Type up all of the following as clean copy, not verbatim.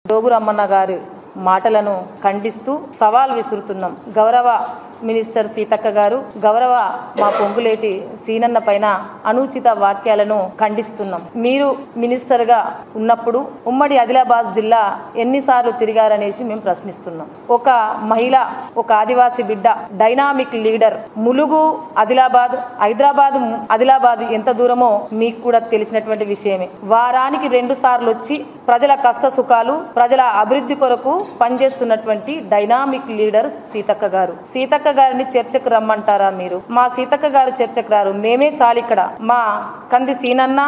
జోగురామన్న గారి మాటలను ఖండిస్తూ సవాల్ విసురుతున్నాం. గౌరవ మినిస్టర్ సీతక్క గారు, గౌరవ మా పొంగులేటి సీనన్న పైన అనుచిత వాక్యాలను ఖండిస్తున్నాం. మీరు మినిస్టర్గా ఉన్నప్పుడు ఉమ్మడి ఆదిలాబాద్ జిల్లా ఎన్నిసార్లు తిరిగారనేసి మేము ప్రశ్నిస్తున్నాం. ఒక మహిళ, ఒక ఆదివాసీ బిడ్డ, డైనామిక్ లీడర్, ములుగు ఆదిలాబాద్, ఆదిలాబాద్ ఎంత దూరమో మీకు కూడా తెలిసినటువంటి విషయమే. వారానికి 2 సార్లు వచ్చి ప్రజల కష్ట సుఖాలు, ప్రజల అభివృద్ధి కొరకు పనిచేస్తున్నటువంటి డైనామిక్ లీడర్ సీతక్క గారు. సీతక్క గారిని చర్చకు రమ్మంటారా మీరు? మా సీతక్క గారు చర్చకు రారు. మేమే చాలు. ఇక్కడ మా కంది సీనన్న,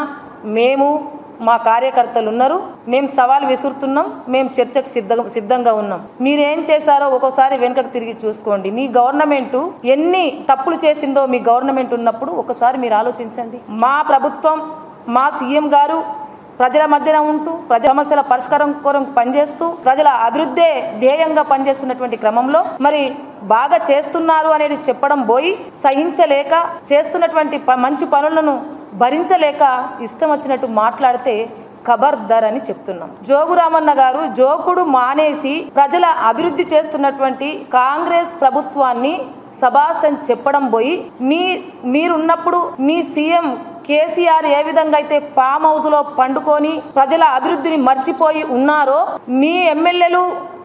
మేము, మా కార్యకర్తలు ఉన్నారు. మేము సవాల్ విసురుతున్నాం. మేము చర్చకు సిద్ధంగా ఉన్నాం. మీరేం చేశారో ఒకసారి వెనుకకు తిరిగి చూసుకోండి. మీ గవర్నమెంట్ ఎన్ని తప్పులు చేసిందో మీ గవర్నమెంట్ ఉన్నప్పుడు ఒకసారి మీరు ఆలోచించండి. మా ప్రభుత్వం, మా సీఎం గారు ప్రజల మధ్యన ఉంటూ ప్రజల సమస్యల పరిష్కారం కొరకు పనిచేస్తూ ప్రజల అభివృద్ధే ధ్యేయంగా పనిచేస్తున్నటువంటి క్రమంలో మరి బాగా చేస్తున్నారు అనేది చెప్పడం పోయి సహించలేక చేస్తున్నటువంటి మంచి పనులను భరించలేక ఇష్టం వచ్చినట్టు మాట్లాడితే ఖబర్దార్ అని చెప్తున్నాం. జోగురామన్న గారు జోకుడు మానేసి ప్రజల అభివృద్ధి చేస్తున్నటువంటి కాంగ్రెస్ ప్రభుత్వాన్ని శభాష్ అని చెప్పడం పోయి మీరున్నప్పుడు మీ సీఎం కేసీఆర్ ఏ విధంగా అయితే ఫామ్ హౌస్ లో పండుకొని ప్రజల అభివృద్ధిని మర్చిపోయి ఉన్నారో మీ ఎమ్మెల్యేలు,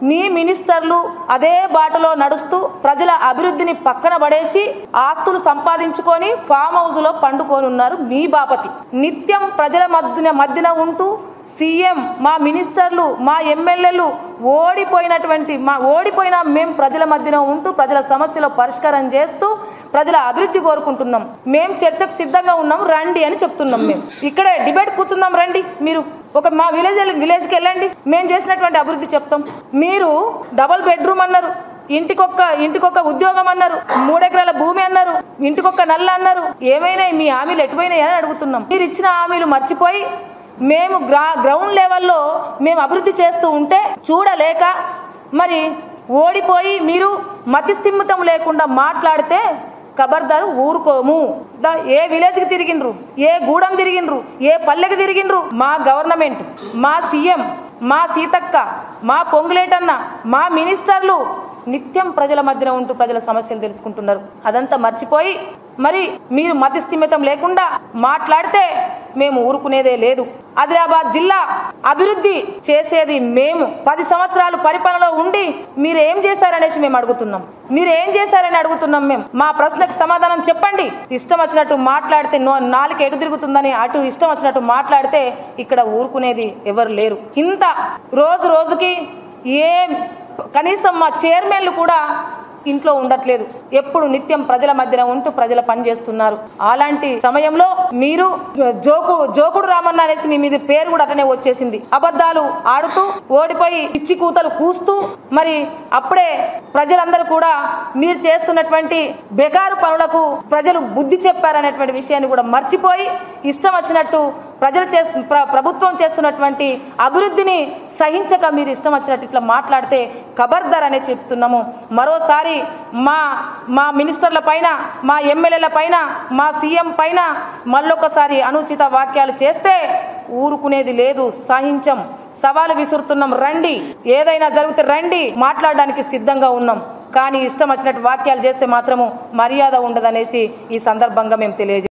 మీ మినిస్టర్లు అదే బాటలో నడుస్తూ ప్రజల అభివృద్ధిని పక్కన పడేసి ఆస్తులు సంపాదించుకొని ఫామ్ హౌస్ లో పండుకొని ఉన్నారు. మీ బాపతి నిత్యం ప్రజల మధ్యన ఉంటూ సీఎం, మా మినిస్టర్లు, మా ఎమ్మెల్యేలు ఓడిపోయినా మేము ప్రజల మధ్యన ఉంటూ ప్రజల సమస్యలో పరిష్కారం చేస్తూ ప్రజల అభివృద్ధి కోరుకుంటున్నాం. మేము చర్చకు సిద్ధంగా ఉన్నాం, రండి అని చెప్తున్నాం. మేము ఇక్కడే డిబేట్ కూర్చుందాం, రండి. మీరు మా విలేజ్కి వెళ్ళండి, మేము చేసినటువంటి అభివృద్ధి చెప్తాం. మీరు డబుల్ బెడ్రూమ్ అన్నారు, ఇంటికొక్క ఉద్యోగం అన్నారు, 3 ఎకరాల భూమి అన్నారు, ఇంటికొక్క నల్ల అన్నారు. ఏమైనా మీ హామీలు ఎటుపోయినాయి అని అడుగుతున్నాం. మీరు ఇచ్చిన హామీలు మర్చిపోయి మేము గ్రౌండ్ లెవెల్లో మేము అభివృద్ధి చేస్తూ ఉంటే చూడలేక మరి ఓడిపోయి మీరు మతిస్థిమితం లేకుండా మాట్లాడితే ఖబర్దారు ఊరుకోము. ఏ విలేజ్కి తిరిగిండ్రు, ఏ గూడెం తిరిగిండ్రు, ఏ పల్లెకి తిరిగిండ్రు? మా గవర్నమెంట్, మా సీఎం, మా సీతక్క, మా పొంగులేటన్న, మా మినిస్టర్లు నిత్యం ప్రజల మధ్యన ఉంటూ ప్రజల సమస్యలు తెలుసుకుంటున్నారు. అదంతా మర్చిపోయి మరి మీరు మతిస్థిమితం లేకుండా మాట్లాడితే మేము ఊరుకునేదే లేదు. ఆదిలాబాద్ జిల్లా అభివృద్ధి చేసేది మేము. 10 సంవత్సరాలు పరిపాలనలో ఉండి మీరు ఏం చేశారనేసి మేము అడుగుతున్నాం. మీరు ఏం చేశారని అడుగుతున్నాం మేము. మా ప్రశ్నకు సమాధానం చెప్పండి. ఇష్టం వచ్చినట్టు మాట్లాడితే నాలుక ఎటు తిరుగుతుందని అటు ఇష్టం వచ్చినట్టు మాట్లాడితే ఇక్కడ ఊరుకునేది ఎవరు లేరు. ఇంత రోజుకి కనీసం మా చైర్మన్లు కూడా ఇంట్లో ఉండట్లేదు. ఎప్పుడు నిత్యం ప్రజల మధ్యన ఉంటూ ప్రజల పని చేస్తున్నారు. అలాంటి సమయంలో మీరు జోకుడు రామన్న అనేసి మీ మీద పేరు కూడా అటనే వచ్చేసింది. అబద్ధాలు ఆడుతూ ఓడిపోయి పిచ్చి కూతలు కూస్తూ మరి అప్పుడే ప్రజలందరూ కూడా మీరు చేస్తున్నటువంటి బెకారు పనులకు ప్రజలు బుద్ధి చెప్పారనేటువంటి విషయాన్ని కూడా మర్చిపోయి ఇష్టం వచ్చినట్టు ప్రభుత్వం చేస్తున్నటువంటి అభివృద్ధిని సహించక మీరు ఇష్టం వచ్చినట్టు ఇట్లా మాట్లాడితే ఖబర్దార్ అనే చెప్తున్నాము. మరోసారి మా మినిస్టర్ల పైన, మా ఎమ్మెల్యేల పైన, మా సీఎం పైన మళ్ళొకసారి అనుచిత వాక్యాలు చేస్తే ఊరుకునేది లేదు, సహించం. సవాలు విసురుతున్నాం, రండి. ఏదైనా జరిగితే రండి, మాట్లాడడానికి సిద్ధంగా ఉన్నాం. కానీ ఇష్టం వచ్చినట్టు వాక్యాలు చేస్తే మాత్రము మర్యాద ఉండదనేసి ఈ సందర్భంగా మేము తెలియజేస్తాం.